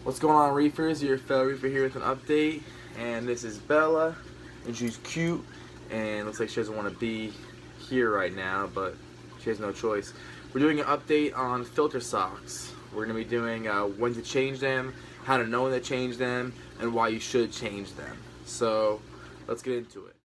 What's going on, Reefers? Your fellow Reefer here with an update, and this is Bella, and she's cute, and looks like she doesn't want to be here right now, but she has no choice. We're doing an update on filter socks. We're going to be doing when to change them, how to know when to change them, and why you should change them. So, let's get into it.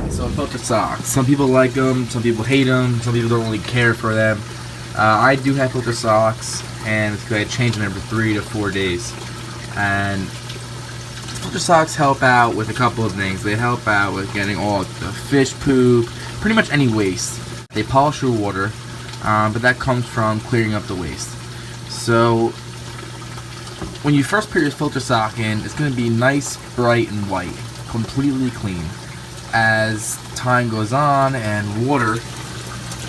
So filter socks. Some people like them, some people hate them, some people don't really care for them. I do have filter socks, and it's good. I change them every 3 to 4 days. And filter socks help out with a couple of things. They help out with getting all the fish poop, pretty much any waste. They polish your water, but that comes from clearing up the waste. So when you first put your filter sock in, it's going to be nice, bright, and white, completely clean. As time goes on and water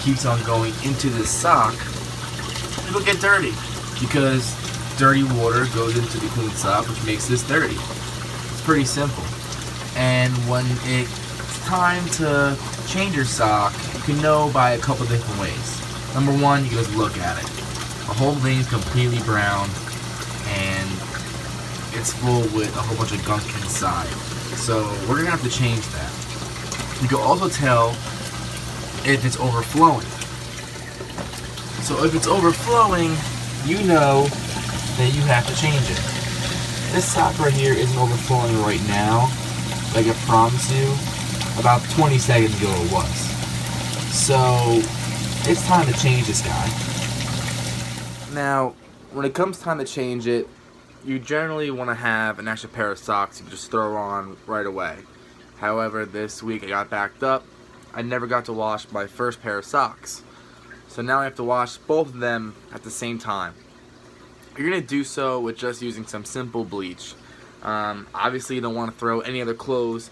keeps on going into this sock, it'll get dirty because dirty water goes into the clean sock, which makes this dirty. It's pretty simple. And when it's time to change your sock, you can know by a couple different ways. Number one, you can just look at it. The whole thing is completely brown and it's full with a whole bunch of gunk inside. So we're gonna have to change that. You can also tell if it's overflowing. So if it's overflowing, you know that you have to change it. This sock right here isn't overflowing right now, like I promised you. About 20 seconds ago it was. So it's time to change this guy. Now, when it comes time to change it, you generally want to have an extra pair of socks you can just throw on right away. However, this week I got backed up. I never got to wash my first pair of socks. So now I have to wash both of them at the same time. You're going to do so with just using some simple bleach. Obviously you don't want to throw any other clothes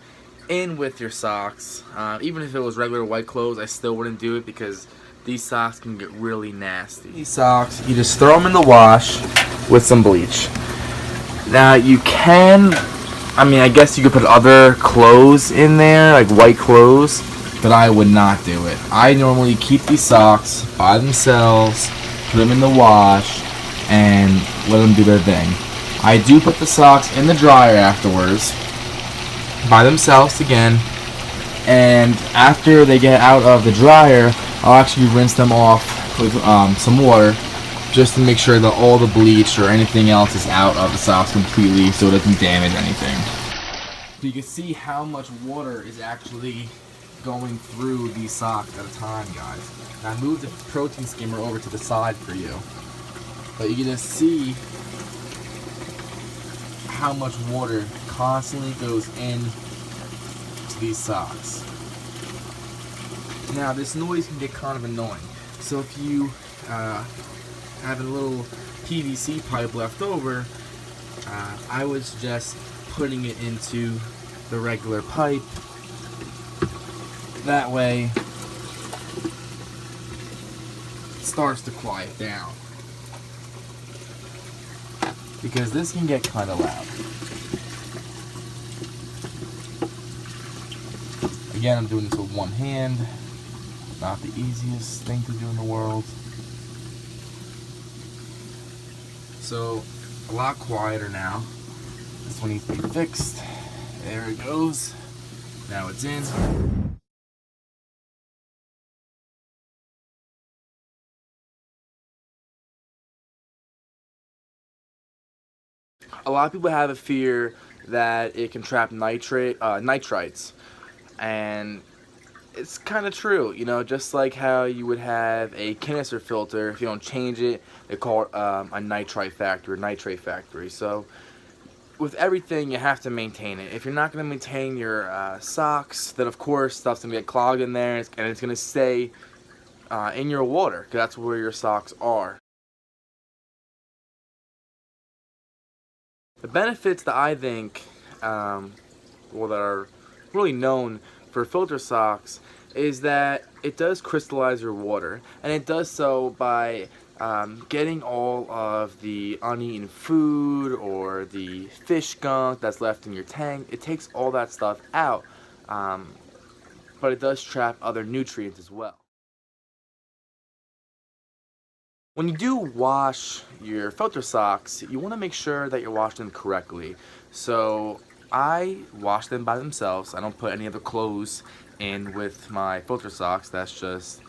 in with your socks. Even if it was regular white clothes, I still wouldn't do it because these socks can get really nasty. These socks, you just throw them in the wash with some bleach. Now you can, I guess you could put other clothes in there, like white clothes, but I would not do it. I normally keep these socks by themselves, put them in the wash, and let them do their thing. I do put the socks in the dryer afterwards, by themselves again, and after they get out of the dryer, I'll actually rinse them off with some water, just to make sure that all the bleach or anything else is out of the socks completely so it doesn't damage anything. So you can see how much water is actually going through these socks at a time, guys. Now I moved the protein skimmer over to the side for you, but you can just see how much water constantly goes in to these socks. Now this noise can get kind of annoying, so if you have a little PVC pipe left over, I would suggest putting it into the regular pipe. That way it starts to quiet down, because this can get kind of loud. Again, I'm doing this with one hand. Not the easiest thing to do in the world. So, a lot quieter now. This one needs to be fixed. There it goes. Now it's in. A lot of people have a fear that it can trap nitrites, and it's kind of true, just like how you would have a canister filter. If you don't change it, they call it a nitrite factory or nitrate factory. So with everything, you have to maintain it. If you're not going to maintain your socks, then of course stuff's going to get clogged in there, and it's going to stay in your water, because that's where your socks are. The benefits that I think, that are really known for filter socks, is that it does crystallize your water, and it does so by getting all of the uneaten food or the fish gunk that's left in your tank. It takes all that stuff out, but it does trap other nutrients as well. When you do wash your filter socks, you want to make sure that you're washing them correctly. So I wash them by themselves. I don't put any other clothes in with my filter socks. That's just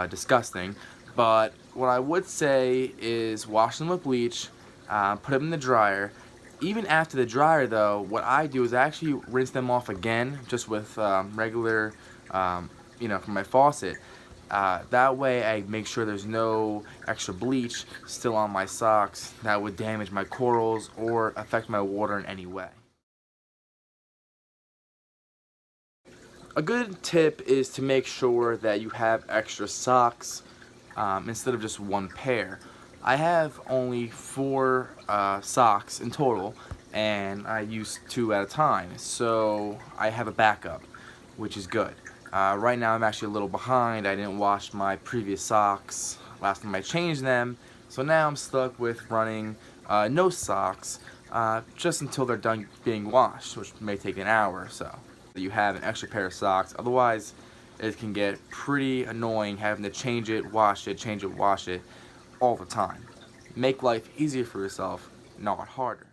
disgusting. But what I would say is wash them with bleach, put them in the dryer. Even after the dryer though, what I do is I actually rinse them off again just with regular, from my faucet. That way I make sure there's no extra bleach still on my socks that would damage my corals or affect my water in any way. A good tip is to make sure that you have extra socks instead of just one pair. I have only 4 socks in total, and I use 2 at a time, so I have a backup, which is good. Right now I'm actually a little behind. I didn't wash my previous socks last time I changed them, so now I'm stuck with running no socks just until they're done being washed, which may take an hour or so. You have an extra pair of socks, otherwise it can get pretty annoying having to change it, wash it all the time. Make life easier for yourself, not harder.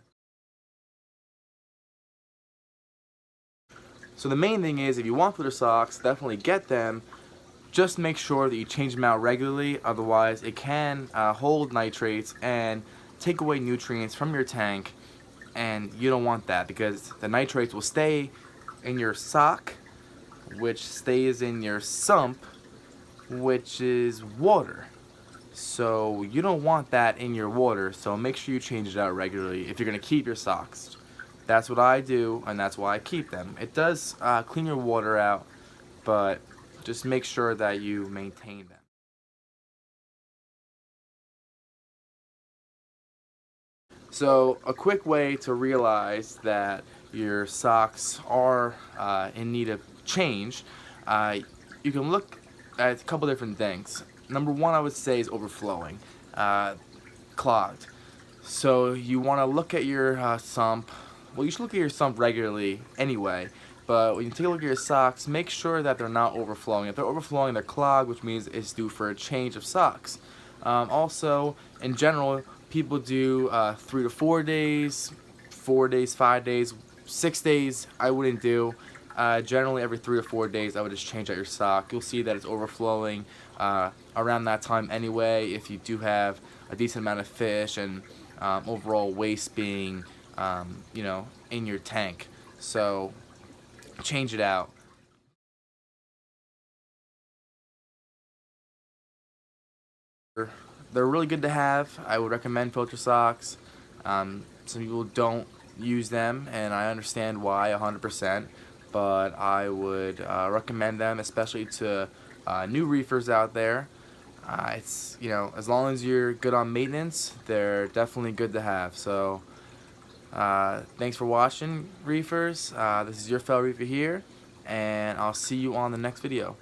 So the main thing is, if you want filter socks, definitely get them. Just make sure that you change them out regularly, otherwise it can hold nitrates and take away nutrients from your tank, and you don't want that because the nitrates will stay in your sock, which stays in your sump, which is water. So you don't want that in your water, so make sure you change it out regularly if you're going to keep your socks. That's what I do, and that's why I keep them. It does clean your water out, but just make sure that you maintain them. So a quick way to realize that your socks are in need of change, you can look at a couple different things. Number one, I would say, is overflowing, clogged. So you want to look at your sump. Well, you should look at your sump regularly anyway, but when you take a look at your socks, make sure that they're not overflowing. If they're overflowing, they're clogged, which means it's due for a change of socks. Also, in general, people do 3 to 4 days, 4 days, 5 days, 6 days. I wouldn't do. Generally, every 3 to 4 days, I would just change out your sock. You'll see that it's overflowing around that time anyway. If you do have a decent amount of fish and overall waste being, in your tank, so change it out. They're really good to have. I would recommend filter socks. Some people don't use them, and I understand why 100%, but I would recommend them, especially to new reefers out there. It's, as long as you're good on maintenance, they're definitely good to have. So thanks for watching, reefers. This is your fellow reefer here, and I'll see you on the next video.